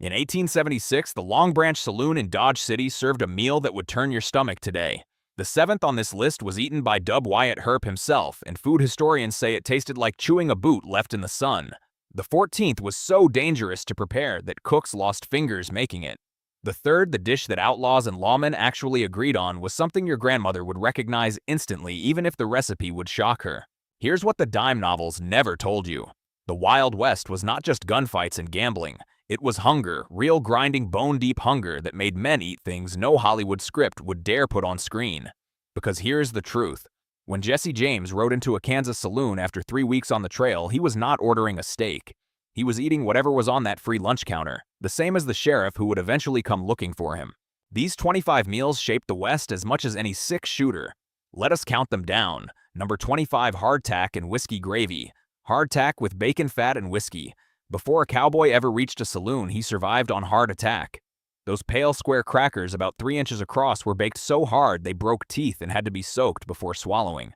In 1876, the Long Branch Saloon in Dodge City served a meal that would turn your stomach today. The seventh on this list was eaten by Dub Wyatt Earp himself, and food historians say it tasted like chewing a boot left in the sun. The 14th was so dangerous to prepare that cooks lost fingers making it. The third, the dish that outlaws and lawmen actually agreed on, was something your grandmother would recognize instantly even if the recipe would shock her. Here's what the dime novels never told you. The Wild West was not just gunfights and gambling. It was hunger, real grinding bone-deep hunger that made men eat things no Hollywood script would dare put on screen. Because here's the truth. When Jesse James rode into a Kansas saloon after 3 weeks on the trail, he was not ordering a steak. He was eating whatever was on that free lunch counter, the same as the sheriff who would eventually come looking for him. These 25 meals shaped the West as much as any six-shooter. Let us count them down. Number 25, hardtack and whiskey gravy. Hardtack with bacon fat and whiskey. Before a cowboy ever reached a saloon, he survived on hardtack. Those pale square crackers about 3 inches across were baked so hard they broke teeth and had to be soaked before swallowing.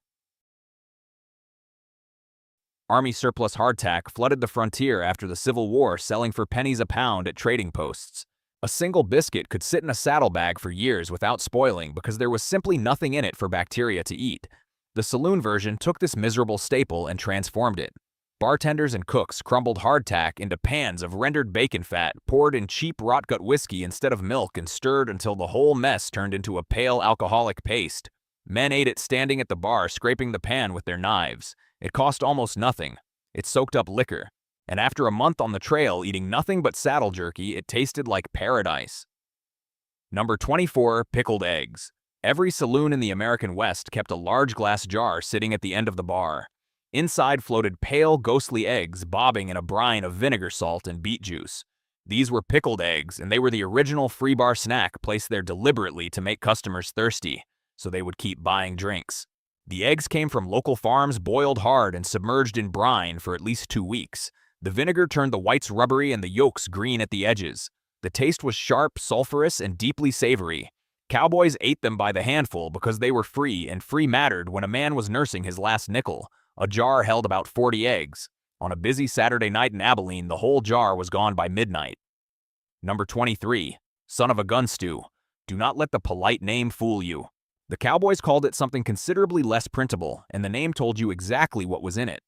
Army surplus hardtack flooded the frontier after the Civil War, selling for pennies a pound at trading posts. A single biscuit could sit in a saddlebag for years without spoiling because there was simply nothing in it for bacteria to eat. The saloon version took this miserable staple and transformed it. Bartenders and cooks crumbled hardtack into pans of rendered bacon fat, poured in cheap rotgut whiskey instead of milk, and stirred until the whole mess turned into a pale alcoholic paste. Men ate it standing at the bar, scraping the pan with their knives. It cost almost nothing. It soaked up liquor. And after a month on the trail eating nothing but saddle jerky, it tasted like paradise. Number 24, pickled eggs. Every saloon in the American West kept a large glass jar sitting at the end of the bar. Inside floated pale, ghostly eggs bobbing in a brine of vinegar salt and beet juice. These were pickled eggs, and they were the original free bar snack placed there deliberately to make customers thirsty, so they would keep buying drinks. The eggs came from local farms, boiled hard and submerged in brine for at least 2 weeks. The vinegar turned the whites rubbery and the yolks green at the edges. The taste was sharp, sulfurous, and deeply savory. Cowboys ate them by the handful because they were free, and free mattered when a man was nursing his last nickel. A jar held about 40 eggs. On a busy Saturday night in Abilene, the whole jar was gone by midnight. Number 23, son of a gun stew. Do not let the polite name fool you. The cowboys called it something considerably less printable, and the name told you exactly what was in it.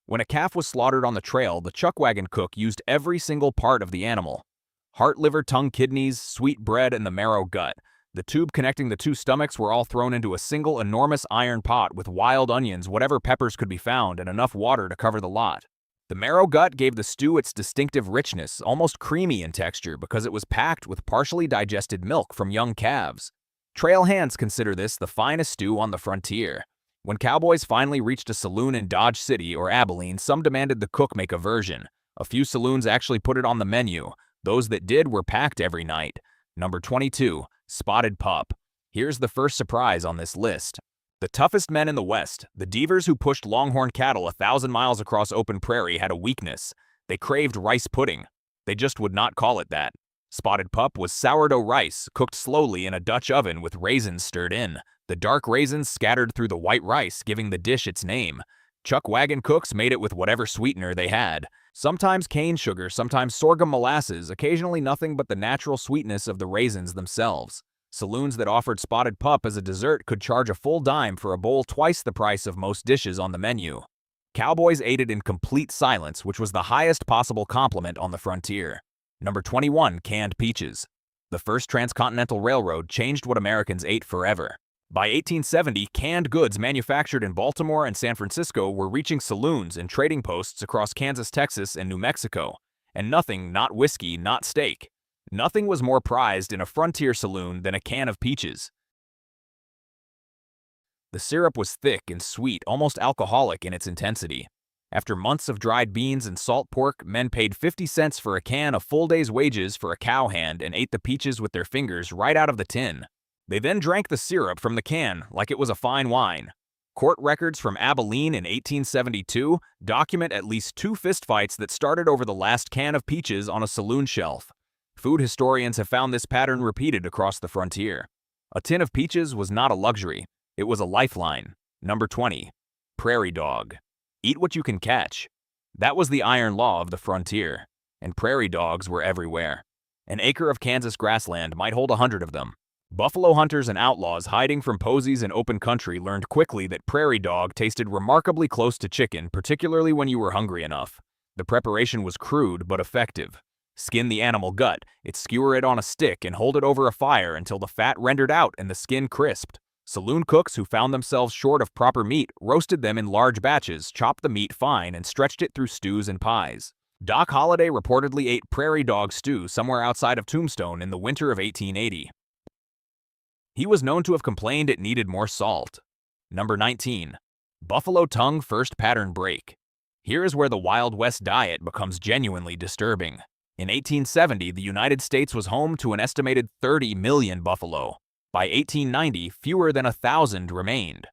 When a calf was slaughtered on the trail, the chuck wagon cook used every single part of the animal. Heart, liver, tongue, kidneys, sweet bread, and the marrow gut. The tube connecting the two stomachs were all thrown into a single enormous iron pot with wild onions, whatever peppers could be found, and enough water to cover the lot. The marrow gut gave the stew its distinctive richness, almost creamy in texture because it was packed with partially digested milk from young calves. Trail hands consider this the finest stew on the frontier. When cowboys finally reached a saloon in Dodge City or Abilene, some demanded the cook make a version. A few saloons actually put it on the menu. Those that did were packed every night. Number 22, spotted pup. Here's the first surprise on this list. The toughest men in the West, the Deavers who pushed longhorn cattle 1,000 miles across open prairie, had a weakness. They craved rice pudding. They just would not call it that. Spotted pup was sourdough rice, cooked slowly in a Dutch oven with raisins stirred in. The dark raisins scattered through the white rice, giving the dish its name. Chuck wagon cooks made it with whatever sweetener they had. Sometimes cane sugar, sometimes sorghum molasses, occasionally nothing but the natural sweetness of the raisins themselves. Saloons that offered spotted pup as a dessert could charge a full dime for a bowl twice the price of most dishes on the menu. Cowboys ate it in complete silence, which was the highest possible compliment on the frontier. Number 21, canned peaches. The first transcontinental railroad changed what Americans ate forever. By 1870, canned goods manufactured in Baltimore and San Francisco were reaching saloons and trading posts across Kansas, Texas, and New Mexico. And nothing, not whiskey, not steak. Nothing was more prized in a frontier saloon than a can of peaches. The syrup was thick and sweet, almost alcoholic in its intensity. After months of dried beans and salt pork, men paid 50 cents for a can of full day's wages for a cowhand and ate the peaches with their fingers right out of the tin. They then drank the syrup from the can like it was a fine wine. Court records from Abilene in 1872 document at least 2 fistfights that started over the last can of peaches on a saloon shelf. Food historians have found this pattern repeated across the frontier. A tin of peaches was not a luxury. It was a lifeline. Number 20, prairie dog. Eat what you can catch. That was the iron law of the frontier, and prairie dogs were everywhere. An acre of Kansas grassland might hold 100 of them. Buffalo hunters and outlaws hiding from posies in open country learned quickly that prairie dog tasted remarkably close to chicken, particularly when you were hungry enough. The preparation was crude but effective. Skin the animal gut, skewer it on a stick, and hold it over a fire until the fat rendered out and the skin crisped. Saloon cooks who found themselves short of proper meat roasted them in large batches, chopped the meat fine, and stretched it through stews and pies. Doc Holliday reportedly ate prairie dog stew somewhere outside of Tombstone in the winter of 1880. He was known to have complained it needed more salt. Number 19. Buffalo tongue first pattern break. Here is where the Wild West diet becomes genuinely disturbing. In 1870, the United States was home to an estimated 30 million buffalo. By 1890, fewer than 1,000 remained.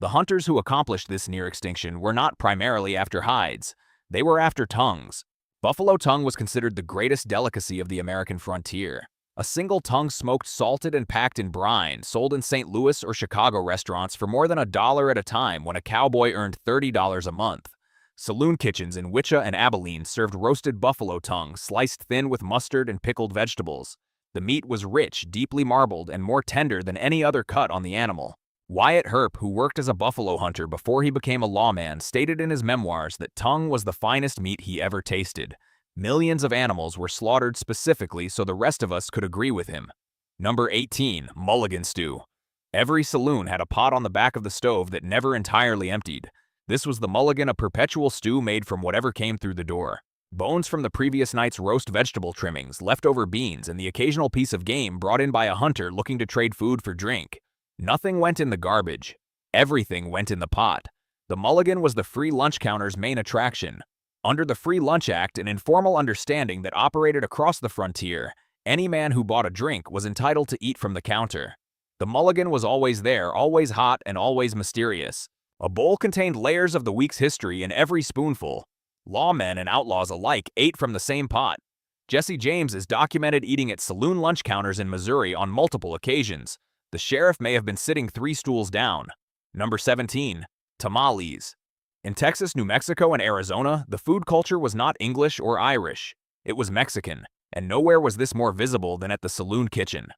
The hunters who accomplished this near extinction were not primarily after hides. They were after tongues. Buffalo tongue was considered the greatest delicacy of the American frontier. A single tongue smoked, salted, and packed in brine, sold in St. Louis or Chicago restaurants for more than $1 at a time when a cowboy earned $30 a month. Saloon kitchens in Wichita and Abilene served roasted buffalo tongue, sliced thin with mustard and pickled vegetables. The meat was rich, deeply marbled, and more tender than any other cut on the animal. Wyatt Earp, who worked as a buffalo hunter before he became a lawman, stated in his memoirs that tongue was the finest meat he ever tasted. Millions of animals were slaughtered specifically so the rest of us could agree with him. Number 18. Mulligan stew. Every saloon had a pot on the back of the stove that never entirely emptied. This was the mulligan, a perpetual stew made from whatever came through the door. Bones from the previous night's roast vegetable trimmings, leftover beans, and the occasional piece of game brought in by a hunter looking to trade food for drink. Nothing went in the garbage. Everything went in the pot. The mulligan was the free lunch counter's main attraction. Under the Free Lunch Act, an informal understanding that operated across the frontier, any man who bought a drink was entitled to eat from the counter. The mulligan was always there, always hot, and always mysterious. A bowl contained layers of the week's history in every spoonful. Lawmen and outlaws alike ate from the same pot. Jesse James is documented eating at saloon lunch counters in Missouri on multiple occasions. The sheriff may have been sitting 3 stools down. Number 17. Tamales. In Texas, New Mexico, and Arizona, the food culture was not English or Irish. It was Mexican, and nowhere was this more visible than at the saloon kitchen.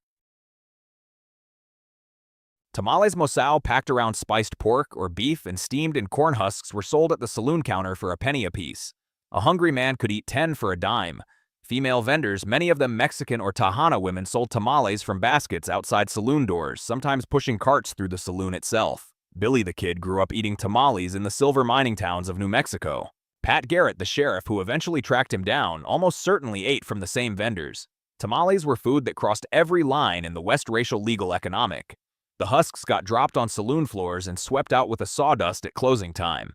Tamales mosao, packed around spiced pork or beef and steamed in corn husks, were sold at the saloon counter for a penny apiece. A hungry man could eat 10 for a dime. Female vendors, many of them Mexican or Tejana women, sold tamales from baskets outside saloon doors, sometimes pushing carts through the saloon itself. Billy the Kid grew up eating tamales in the silver mining towns of New Mexico. Pat Garrett, the sheriff who eventually tracked him down, almost certainly ate from the same vendors. Tamales were food that crossed every line in the West racial legal economic. The husks got dropped on saloon floors and swept out with a sawdust at closing time.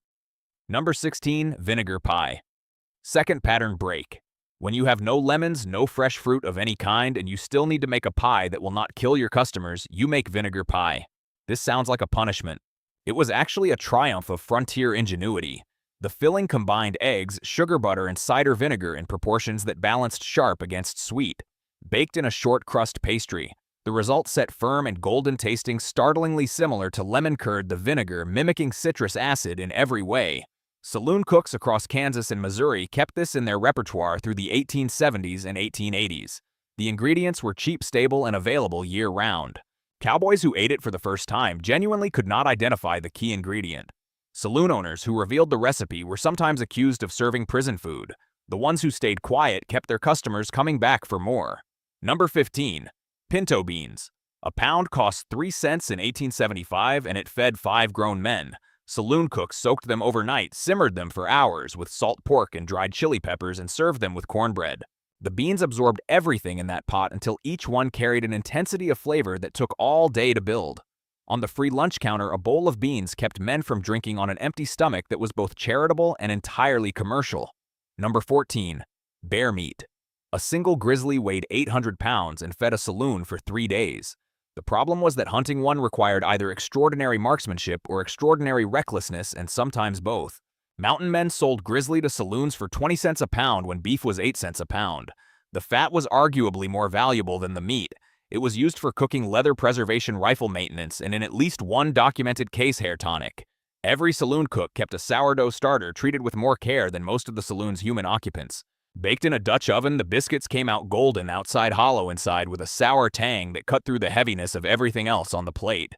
Number 16. Vinegar pie. Second pattern break. When you have no lemons, no fresh fruit of any kind, and you still need to make a pie that will not kill your customers, you make vinegar pie. This sounds like a punishment. It was actually a triumph of frontier ingenuity. The filling combined eggs, sugar butter, and cider vinegar in proportions that balanced sharp against sweet. Baked in a short crust pastry, the result set firm and golden tasting, startlingly similar to lemon curd, the vinegar mimicking citrus acid in every way. Saloon cooks across Kansas and Missouri kept this in their repertoire through the 1870s and 1880s. The ingredients were cheap, stable, and available year-round. Cowboys who ate it for the first time genuinely could not identify the key ingredient. Saloon owners who revealed the recipe were sometimes accused of serving prison food. The ones who stayed quiet kept their customers coming back for more. Number 15. Pinto beans. A pound cost 3 cents in 1875, and it fed 5 grown men. Saloon cooks soaked them overnight, simmered them for hours with salt pork and dried chili peppers, and served them with cornbread. The beans absorbed everything in that pot until each one carried an intensity of flavor that took all day to build. On the free lunch counter, a bowl of beans kept men from drinking on an empty stomach that was both charitable and entirely commercial. Number 14. Bear meat. A single grizzly weighed 800 pounds and fed a saloon for 3 days. The problem was that hunting one required either extraordinary marksmanship or extraordinary recklessness, and sometimes both. Mountain men sold grizzly to saloons for 20 cents a pound when beef was 8 cents a pound. The fat was arguably more valuable than the meat. It was used for cooking, leather preservation, rifle maintenance, and in at least one documented case, hair tonic. Every saloon cook kept a sourdough starter treated with more care than most of the saloon's human occupants. Baked in a Dutch oven, the biscuits came out golden outside, hollow inside, with a sour tang that cut through the heaviness of everything else on the plate.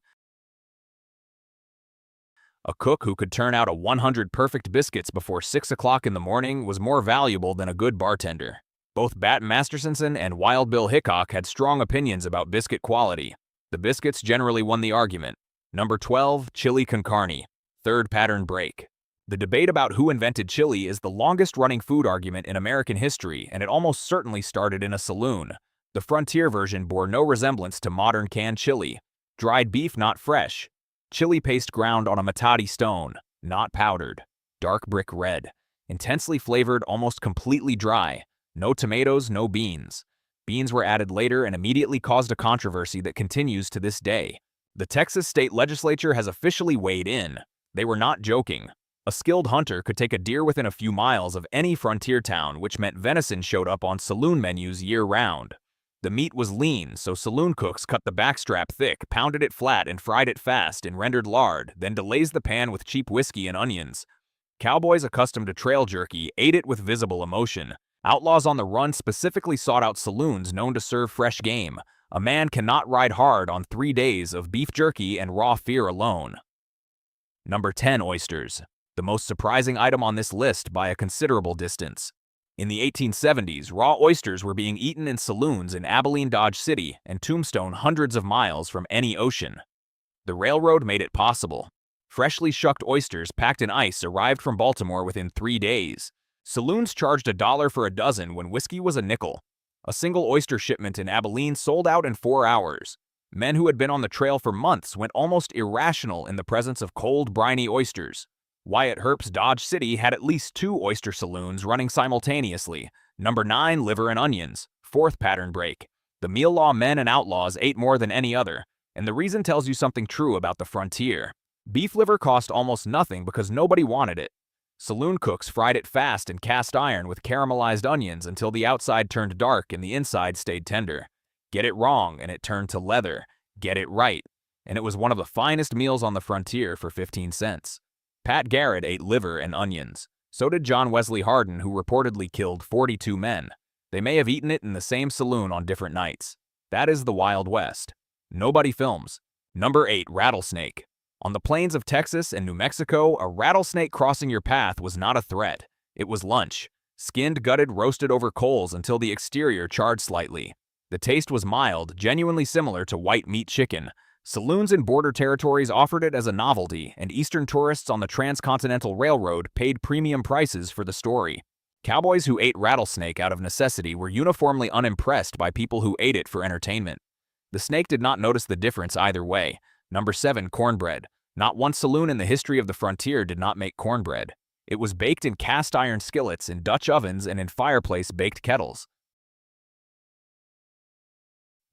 A cook who could turn out a 100 perfect biscuits before 6 o'clock in the morning was more valuable than a good bartender. Both Bat Masterson and Wild Bill Hickok had strong opinions about biscuit quality. The biscuits generally won the argument. Number 12, chili con carne. Third pattern break. The debate about who invented chili is the longest-running food argument in American history, and it almost certainly started in a saloon. The frontier version bore no resemblance to modern canned chili. Dried beef, not fresh. Chili paste ground on a matati stone, not powdered. Dark brick red. Intensely flavored, almost completely dry. No tomatoes, no beans. Beans were added later and immediately caused a controversy that continues to this day. The Texas state legislature has officially weighed in. They were not joking. A skilled hunter could take a deer within a few miles of any frontier town, which meant venison showed up on saloon menus year-round. The meat was lean, so saloon cooks cut the backstrap thick, pounded it flat, and fried it fast in rendered lard, then delays the pan with cheap whiskey and onions. Cowboys accustomed to trail jerky ate it with visible emotion. Outlaws on the run specifically sought out saloons known to serve fresh game. A man cannot ride hard on 3 days of beef jerky and raw fear alone. Number 10, oysters. The most surprising item on this list by a considerable distance. In the 1870s, raw oysters were being eaten in saloons in Abilene, Dodge City, and Tombstone, hundreds of miles from any ocean. The railroad made it possible. Freshly shucked oysters packed in ice arrived from Baltimore within 3 days. Saloons charged $1 for a dozen when whiskey was a nickel. A single oyster shipment in Abilene sold out in 4 hours. Men who had been on the trail for months went almost irrational in the presence of cold, briny oysters. Wyatt Earp's Dodge City had at least 2 oyster saloons running simultaneously. Number 9, liver and onions. Fourth pattern break. The meal law men and outlaws ate more than any other, and the reason tells you something true about the frontier. Beef liver cost almost nothing because nobody wanted it. Saloon cooks fried it fast in cast iron with caramelized onions until the outside turned dark and the inside stayed tender. Get it wrong and it turned to leather. Get it right, and it was one of the finest meals on the frontier for 15 cents. Pat Garrett ate liver and onions. So did John Wesley Hardin, who reportedly killed 42 men. They may have eaten it in the same saloon on different nights. That is the Wild West. Nobody films. Number 8, rattlesnake. On the plains of Texas and New Mexico, a rattlesnake crossing your path was not a threat. It was lunch. Skinned, gutted, roasted over coals until the exterior charred slightly. The taste was mild, genuinely similar to white meat chicken. Saloons in border territories offered it as a novelty, and Eastern tourists on the Transcontinental Railroad paid premium prices for the story. Cowboys who ate rattlesnake out of necessity were uniformly unimpressed by people who ate it for entertainment. The snake did not notice the difference either way. Number 7, cornbread. Not one saloon in the history of the frontier did not make cornbread. It was baked in cast iron skillets, in Dutch ovens, and in fireplace-baked kettles.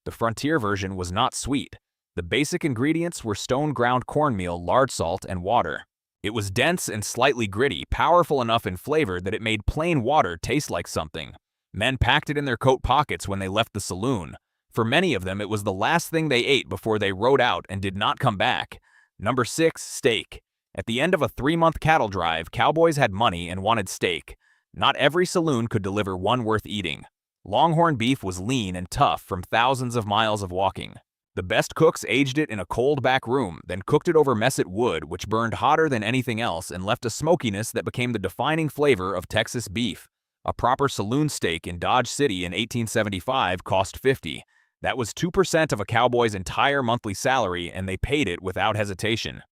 The frontier version was not sweet. The basic ingredients were stone-ground cornmeal, lard salt, and water. It was dense and slightly gritty, powerful enough in flavor that it made plain water taste like something. Men packed it in their coat pockets when they left the saloon. For many of them, it was the last thing they ate before they rode out and did not come back. Number 6, steak. At the end of a 3-month cattle drive, cowboys had money and wanted steak. Not every saloon could deliver one worth eating. Longhorn beef was lean and tough from thousands of miles of walking. The best cooks aged it in a cold back room, then cooked it over messed wood, which burned hotter than anything else and left a smokiness that became the defining flavor of Texas beef. A proper saloon steak in Dodge City in 1875 cost $50. That was 2% of a cowboy's entire monthly salary, and they paid it without hesitation.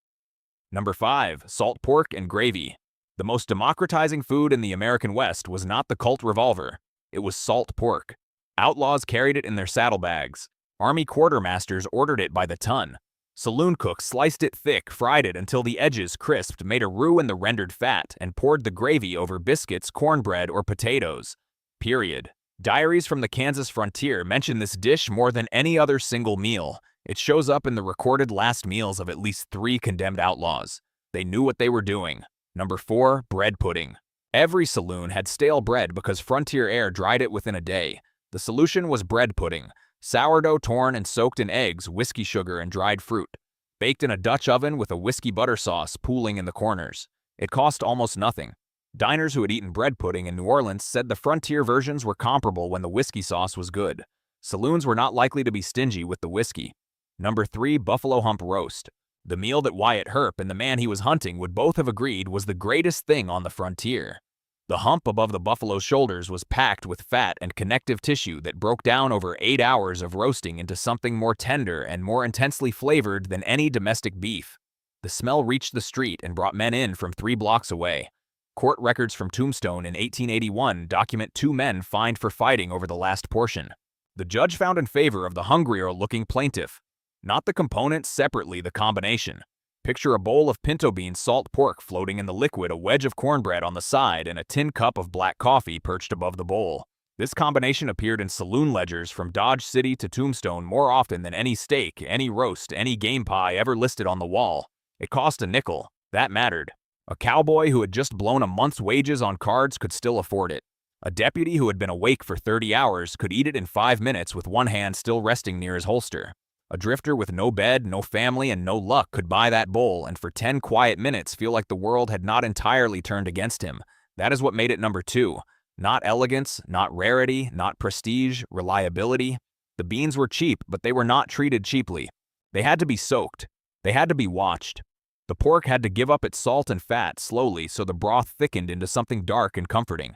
Number 5, salt pork and gravy. The most democratizing food in the American West was not the Colt revolver. It was salt pork. Outlaws carried it in their saddlebags. Army quartermasters ordered it by the ton. Saloon cooks sliced it thick, fried it until the edges crisped, made a roux in the rendered fat, and poured the gravy over biscuits, cornbread, or potatoes. Period. Diaries from the Kansas frontier mention this dish more than any other single meal. It shows up in the recorded last meals of at least 3 condemned outlaws. They knew what they were doing. Number 4, bread pudding. Every saloon had stale bread because frontier air dried it within a day. The solution was bread pudding. Sourdough torn and soaked in eggs, whiskey sugar, and dried fruit. Baked in a Dutch oven with a whiskey butter sauce pooling in the corners. It cost almost nothing. Diners who had eaten bread pudding in New Orleans said the frontier versions were comparable when the whiskey sauce was good. Saloons were not likely to be stingy with the whiskey. Number 3, buffalo hump roast. The meal that Wyatt Earp and the man he was hunting would both have agreed was the greatest thing on the frontier. The hump above the buffalo's shoulders was packed with fat and connective tissue that broke down over 8 hours of roasting into something more tender and more intensely flavored than any domestic beef. The smell reached the street and brought men in from 3 blocks away. Court records from Tombstone in 1881 document 2 men fined for fighting over the last portion. The judge found in favor of the hungrier-looking plaintiff. Not the components separately, the combination. Picture a bowl of pinto bean salt pork floating in the liquid, a wedge of cornbread on the side, and a tin cup of black coffee perched above the bowl. This combination appeared in saloon ledgers from Dodge City to Tombstone more often than any steak, any roast, any game pie ever listed on the wall. It cost a nickel. That mattered. A cowboy who had just blown a month's wages on cards could still afford it. A deputy who had been awake for 30 hours could eat it in 5 minutes with one hand still resting near his holster. A drifter with no bed, no family, and no luck could buy that bowl and for 10 quiet minutes feel like the world had not entirely turned against him. That is what made it number 2. Not elegance, not rarity, not prestige, reliability. The beans were cheap, but they were not treated cheaply. They had to be soaked. They had to be watched. The pork had to give up its salt and fat slowly so the broth thickened into something dark and comforting.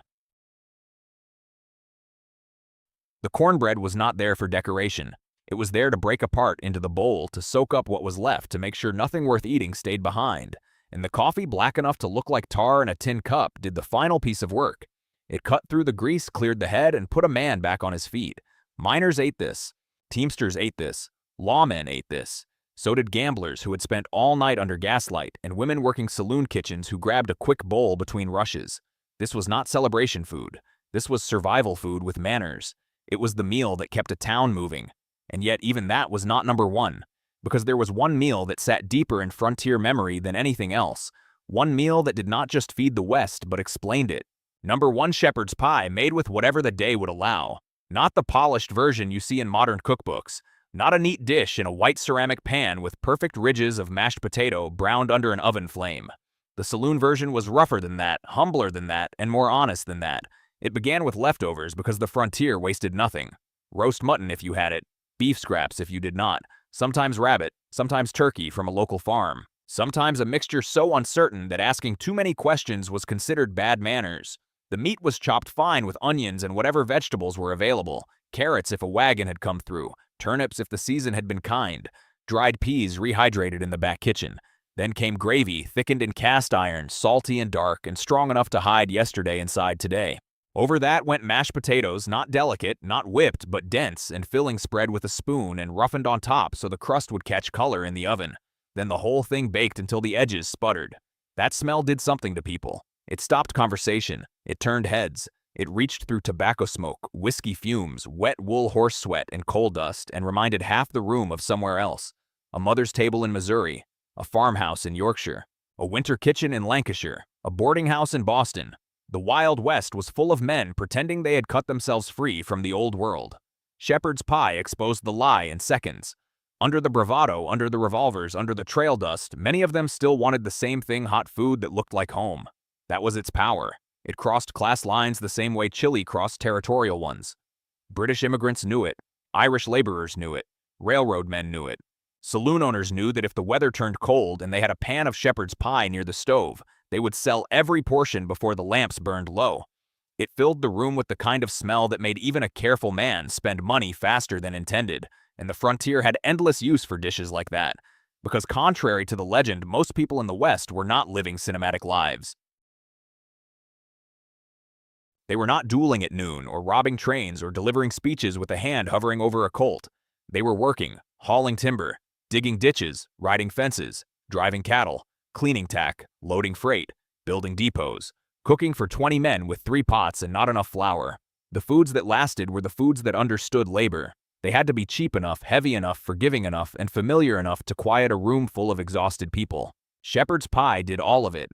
The cornbread was not there for decoration. It was there to break apart into the bowl, to soak up what was left, to make sure nothing worth eating stayed behind. And the coffee, black enough to look like tar in a tin cup, did the final piece of work. It cut through the grease, cleared the head, and put a man back on his feet. Miners ate this. Teamsters ate this. Lawmen ate this. So did gamblers who had spent all night under gaslight, and women working saloon kitchens who grabbed a quick bowl between rushes. This was not celebration food. This was survival food with manners. It was the meal that kept a town moving. And yet even that was not number 1, because there was one meal that sat deeper in frontier memory than anything else. One meal that did not just feed the West, but explained it. Number 1, shepherd's pie made with whatever the day would allow. Not the polished version you see in modern cookbooks. Not a neat dish in a white ceramic pan with perfect ridges of mashed potato browned under an oven flame. The saloon version was rougher than that, humbler than that, and more honest than that. It began with leftovers because the frontier wasted nothing. Roast mutton if you had it. Beef scraps if you did not, sometimes rabbit, sometimes turkey from a local farm, sometimes a mixture so uncertain that asking too many questions was considered bad manners. The meat was chopped fine with onions and whatever vegetables were available, carrots if a wagon had come through, turnips if the season had been kind, dried peas rehydrated in the back kitchen. Then came gravy, thickened in cast iron, salty and dark, and strong enough to hide yesterday inside today. Over that went mashed potatoes, not delicate, not whipped, but dense, and filling spread with a spoon and roughened on top so the crust would catch color in the oven. Then the whole thing baked until the edges sputtered. That smell did something to people. It stopped conversation. It turned heads. It reached through tobacco smoke, whiskey fumes, wet wool horse sweat, and coal dust, and reminded half the room of somewhere else. A mother's table in Missouri, a farmhouse in Yorkshire, a winter kitchen in Lancashire, a boarding house in Boston. The Wild West was full of men pretending they had cut themselves free from the old world. Shepherd's pie exposed the lie in seconds. Under the bravado, under the revolvers, under the trail dust, many of them still wanted the same thing: hot food that looked like home. That was its power. It crossed class lines the same way chili crossed territorial ones. British immigrants knew it. Irish laborers knew it. Railroad men knew it. Saloon owners knew that if the weather turned cold and they had a pan of shepherd's pie near the stove, they would sell every portion before the lamps burned low. It filled the room with the kind of smell that made even a careful man spend money faster than intended, and the frontier had endless use for dishes like that, because contrary to the legend, most people in the West were not living cinematic lives. They were not dueling at noon, or robbing trains, or delivering speeches with a hand hovering over a colt. They were working, hauling timber, digging ditches, riding fences, driving cattle, cleaning tack, loading freight, building depots, cooking for 20 men with 3 pots and not enough flour. The foods that lasted were the foods that understood labor. They had to be cheap enough, heavy enough, forgiving enough, and familiar enough to quiet a room full of exhausted people. Shepherd's pie did all of it.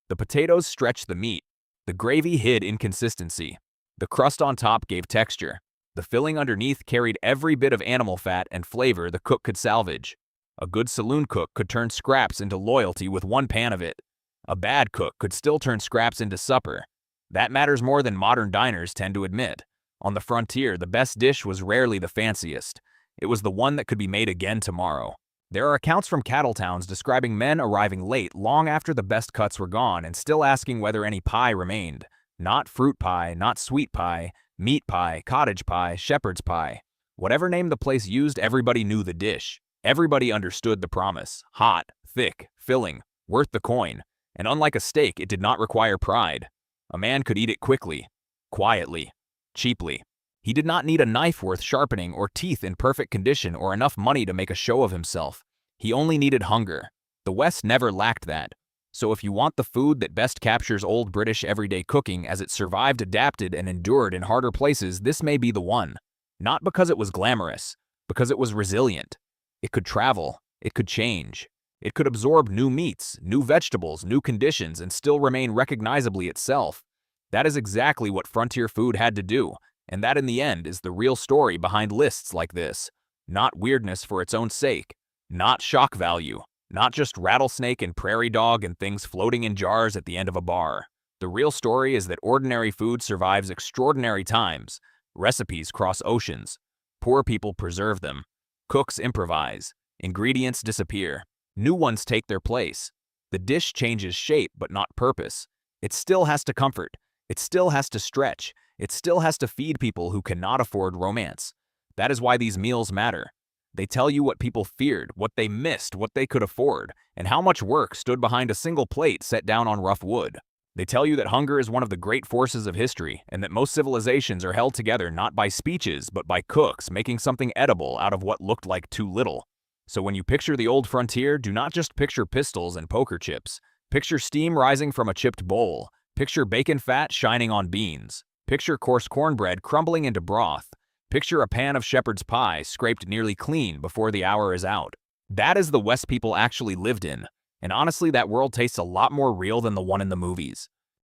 The potatoes stretched the meat. The gravy hid inconsistency. The crust on top gave texture. The filling underneath carried every bit of animal fat and flavor the cook could salvage. A good saloon cook could turn scraps into loyalty with one pan of it. A bad cook could still turn scraps into supper. That matters more than modern diners tend to admit. On the frontier, the best dish was rarely the fanciest. It was the one that could be made again tomorrow. There are accounts from cattle towns describing men arriving late long after the best cuts were gone and still asking whether any pie remained. Not fruit pie, not sweet pie, meat pie, cottage pie, shepherd's pie. Whatever name the place used, everybody knew the dish. Everybody understood the promise. Hot, thick, filling, worth the coin. And unlike a steak, it did not require pride. A man could eat it quickly, quietly, cheaply. He did not need a knife worth sharpening or teeth in perfect condition or enough money to make a show of himself. He only needed hunger. The West never lacked that. So if you want the food that best captures old British everyday cooking as it survived, adapted, and endured in harder places, this may be the one. Not because it was glamorous, because it was resilient. It could travel. It could change. It could absorb new meats, new vegetables, new conditions, and still remain recognizably itself. That is exactly what frontier food had to do. And that, in the end, is the real story behind lists like this. Not weirdness for its own sake. Not shock value. Not just rattlesnake and prairie dog and things floating in jars at the end of a bar. The real story is that ordinary food survives extraordinary times. Recipes cross oceans. Poor people preserve them. Cooks improvise. Ingredients disappear. New ones take their place. The dish changes shape but not purpose. It still has to comfort. It still has to stretch. It still has to feed people who cannot afford romance. That is why these meals matter. They tell you what people feared, what they missed, what they could afford, and how much work stood behind a single plate set down on rough wood. They tell you that hunger is one of the great forces of history, and that most civilizations are held together not by speeches, but by cooks making something edible out of what looked like too little. So when you picture the old frontier, do not just picture pistols and poker chips. Picture steam rising from a chipped bowl. Picture bacon fat shining on beans. Picture coarse cornbread crumbling into broth. Picture a pan of shepherd's pie scraped nearly clean before the hour is out. That is the West people actually lived in. And honestly, that world tastes a lot more real than the one in the movies.